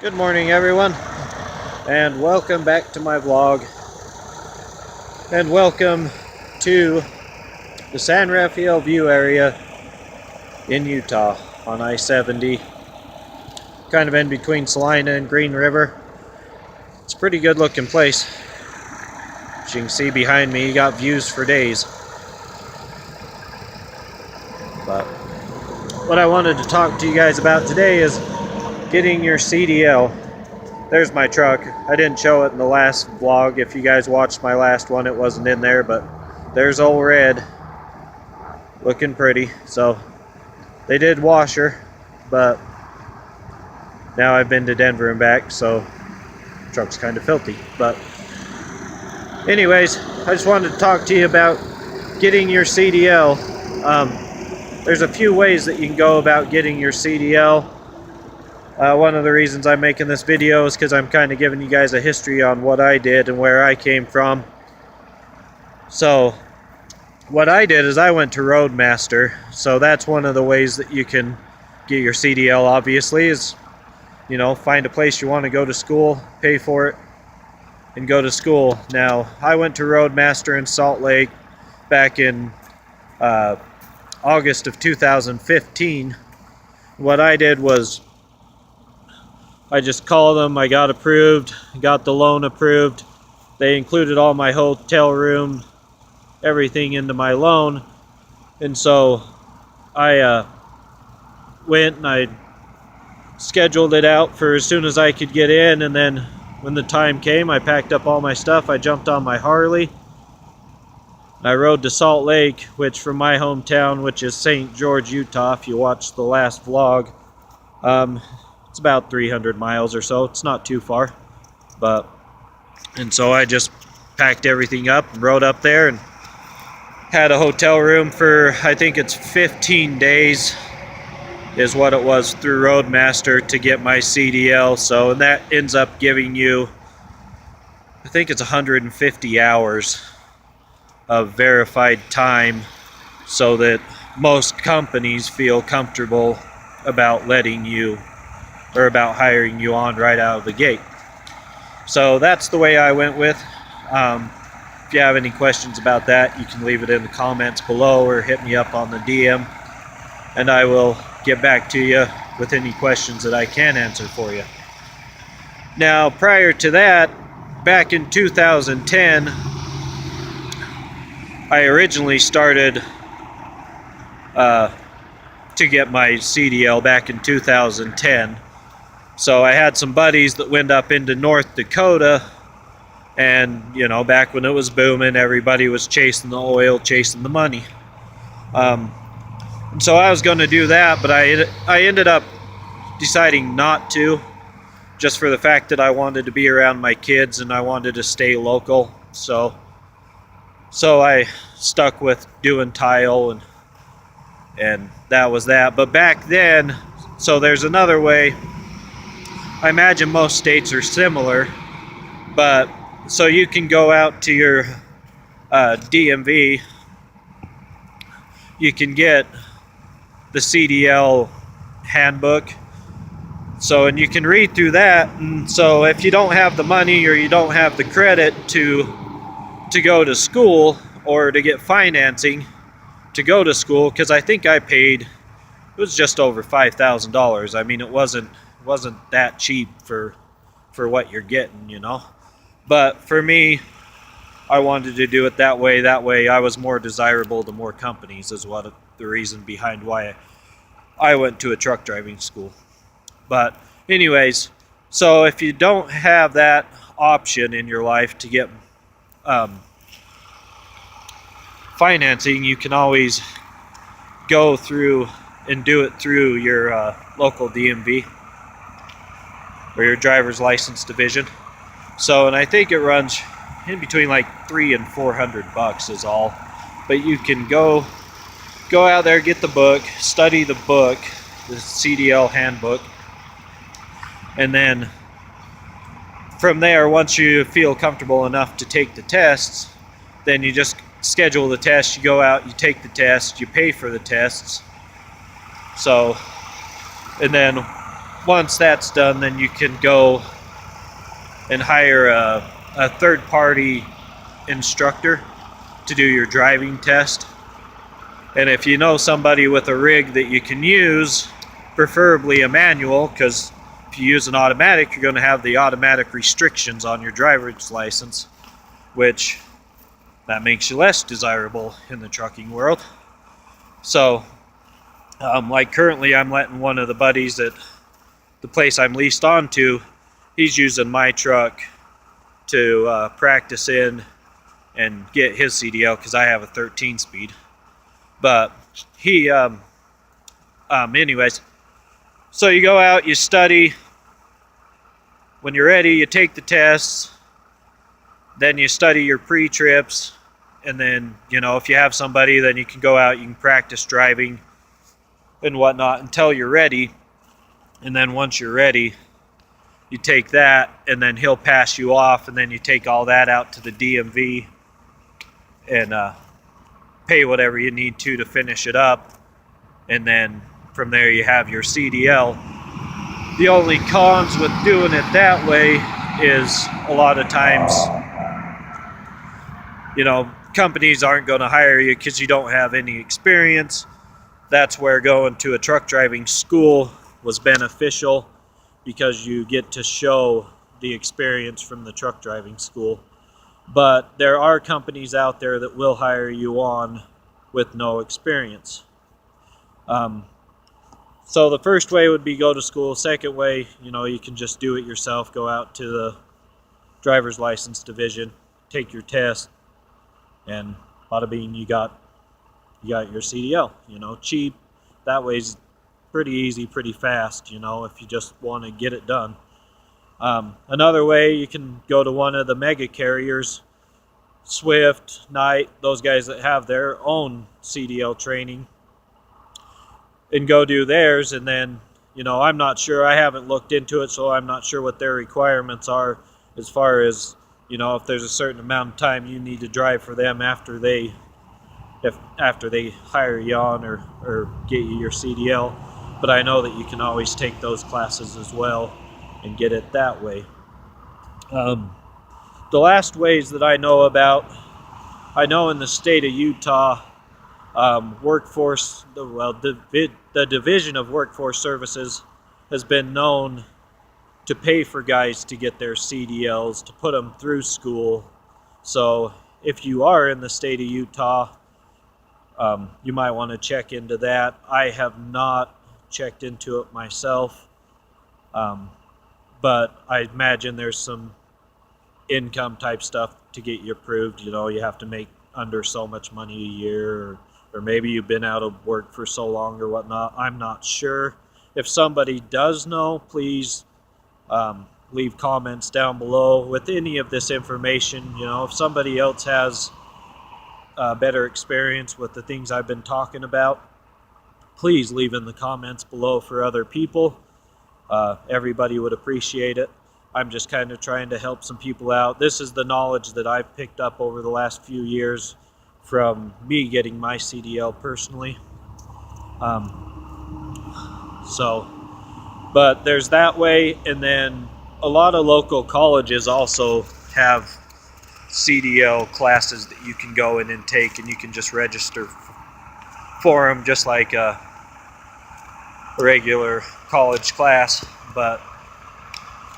Good morning, everyone, and welcome back to my vlog, and welcome to the San Rafael View area in Utah on I-70, kind of in between Salina and Green River. It's a pretty good looking place. As you can see behind me, you got views for days. But what I wanted to talk to you guys about today is getting your CDL. There's my truck. I didn't show it in the last vlog. If you guys watched my last one, it wasn't in there, but there's old Red looking pretty. So they did wash her, but now I've been to Denver and back, so the truck's kind of filthy. But anyways, I just wanted to talk to you about getting your CDL. There's a few ways that you can go about getting your CDL. One of the reasons I'm making this video is because I'm kind of giving you guys a history on what I did and where I came from. So what I did is I went to Roadmaster. So that's one of the ways that you can get your CDL, obviously, is, you know, find a place you want to go to school, pay for it, and go to school. Now, I went to Roadmaster in Salt Lake back in August of 2015. What I did was I just called them, I got approved, got the loan approved. They included all my hotel room, everything into my loan. And so I went and I scheduled it out for as soon as I could get in. And then when the time came, I packed up all my stuff. I jumped on my Harley. I rode to Salt Lake, which from my hometown, which is St. George, Utah, if you watched the last vlog, it's about 300 miles or so. It's not too far. And so I just packed everything up and rode up there and had a hotel room for, I think it's 15 days is what it was through Roadmaster to get my CDL. So, and that ends up giving you, I think it's 150 hours of verified time so that most companies feel comfortable about letting you, or about hiring you on right out of the gate. So that's the way I went with. If you have any questions about that, you can leave it in the comments below or hit me up on the DM, and I will get back to you with any questions that I can answer for you. Now, prior to that, back in 2010, I originally started to get my CDL back in 2010. So I had some buddies that went up into North Dakota, and, you know, back when it was booming, everybody was chasing the oil, chasing the money. And so I was going to do that, but I ended up deciding not to, just for the fact that I wanted to be around my kids and I wanted to stay local. So I stuck with doing tile, and that was that. But back then, so there's another way. I imagine most states are similar, but so you can go out to your DMV, you can get the CDL handbook. So, and you can read through that. And so if you don't have the money or you don't have the credit to go to school or to get financing to go to school, because I think I paid, it was just over $5,000. I mean, it wasn't that cheap for what you're getting, you know. But for me, I wanted to do it that way. That way I was more desirable to more companies, is what the reason behind why I went to a truck driving school. But anyways, so if you don't have that option in your life to get financing, you can always go through and do it through your local DMV or your driver's license division. So, and I think it runs in between like $300 and $400 is all. But you can go out there, get the book, study the book, the CDL handbook, and then from there, once you feel comfortable enough to take the tests, then you just schedule the test. You go out, you take the test, you pay for the tests. So, and then once that's done, then you can go and hire a third-party instructor to do your driving test. And if you know somebody with a rig that you can use, preferably a manual, because if you use an automatic, you're going to have the automatic restrictions on your driver's license, which that makes you less desirable in the trucking world. So, like currently I'm letting one of the buddies at the place I'm leased on to, he's using my truck to practice in and get his CDL, because I have a 13 speed. But he, anyways, so you go out, you study. When you're ready, you take the tests. Then you study your pre-trips. And then, you know, if you have somebody, then you can go out, you can practice driving and whatnot until you're ready. And then once you're ready, you take that, and then he'll pass you off, and then you take all that out to the DMV and pay whatever you need to finish it up. And then from there you have your CDL. The only cons with doing it that way is a lot of times, you know, companies aren't going to hire you because you don't have any experience. That's where going to a truck driving school was beneficial, because you get to show the experience from the truck driving school. But there are companies out there that will hire you on with no experience. So the first way would be go to school. Second way, you know, you can just do it yourself. Go out to the driver's license division, take your test, and bada bing, you got your CDL. You know, cheap. That way's pretty easy, pretty fast, you know, if you just want to get it done. Another way, you can go to one of the mega carriers, Swift, Knight, those guys that have their own CDL training, and go do theirs. And then, you know, I'm not sure, I haven't looked into it, so I'm not sure what their requirements are as far as, you know, if there's a certain amount of time you need to drive for them after they hire you on or get you your CDL. But I know that you can always take those classes as well and get it that way. The last ways that I know about, I know in the state of Utah, the Division of Workforce Services has been known to pay for guys to get their CDLs, to put them through school. So if you are in the state of Utah, you might want to check into that. I have not checked into it myself, but I imagine there's some income type stuff to get you approved. You know, you have to make under so much money a year, or maybe you've been out of work for so long or whatnot. I'm not sure. If somebody does know, please leave comments down below with any of this information. You know, if somebody else has better experience with the things I've been talking about, please leave in the comments below for other people. Everybody would appreciate it. I'm just kind of trying to help some people out. This is the knowledge that I've picked up over the last few years from me getting my CDL personally. But there's that way, and then a lot of local colleges also have CDL classes that you can go in and take, and you can just register for them just like a regular college class. But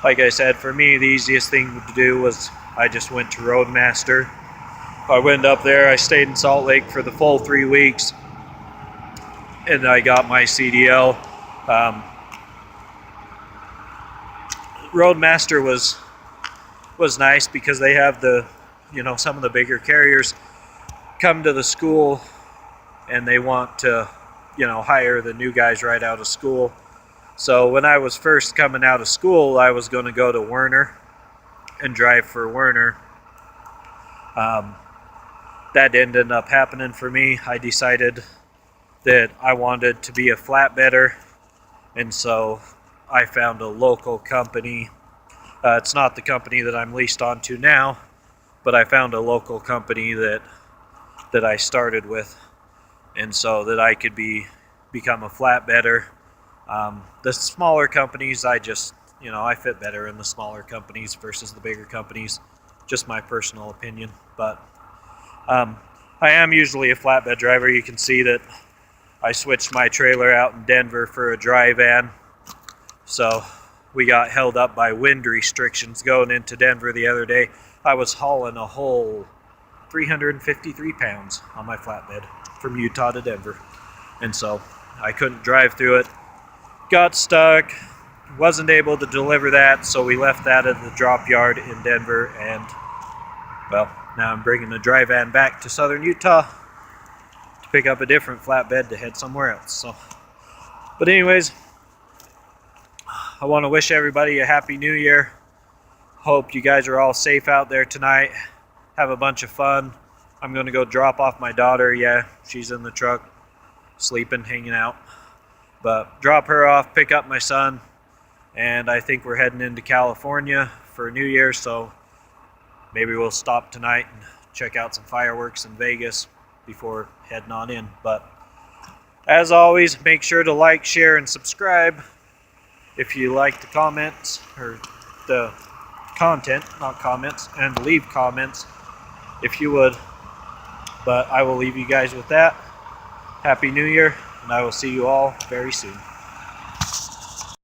like I said, for me, the easiest thing to do was I just went to Roadmaster. I went up there, I stayed in Salt Lake for the full 3 weeks, and I got my CDL. Roadmaster was nice because they have the, you know, some of the bigger carriers come to the school and they want to, you know, hire the new guys right out of school. So when I was first coming out of school, I was going to go to Werner and drive for Werner. That ended up happening for me. I decided that I wanted to be a flatbedder, and so I found a local company. It's not the company that I'm leased onto now, but I found a local company that I started with, and so that I could become a flatbedder The smaller companies, I just, I fit better in the smaller companies versus the bigger companies. Just my personal opinion. But I am usually a flatbed driver. You can see that I switched my trailer out in Denver for a dry van. So we got held up by wind restrictions going into Denver the other day. I was hauling a whole 353 pounds on my flatbed from Utah to Denver. And so I couldn't drive through it. Got stuck. Wasn't able to deliver that, so we left that at the drop yard in Denver. And, well, now I'm bringing the dry van back to southern Utah to pick up a different flatbed to head somewhere else. So, but anyways, I want to wish everybody a happy new year. Hope you guys are all safe out there tonight. Have a bunch of fun. I'm going to go drop off my daughter. Yeah, she's in the truck, sleeping, hanging out. But drop her off, pick up my son, and I think we're heading into California for New Year's, so maybe we'll stop tonight and check out some fireworks in Vegas before heading on in. But as always, make sure to like, share, and subscribe if you like the comments, or the content, not comments, and leave comments if you would. But I will leave you guys with that. Happy New Year, and I will see you all very soon.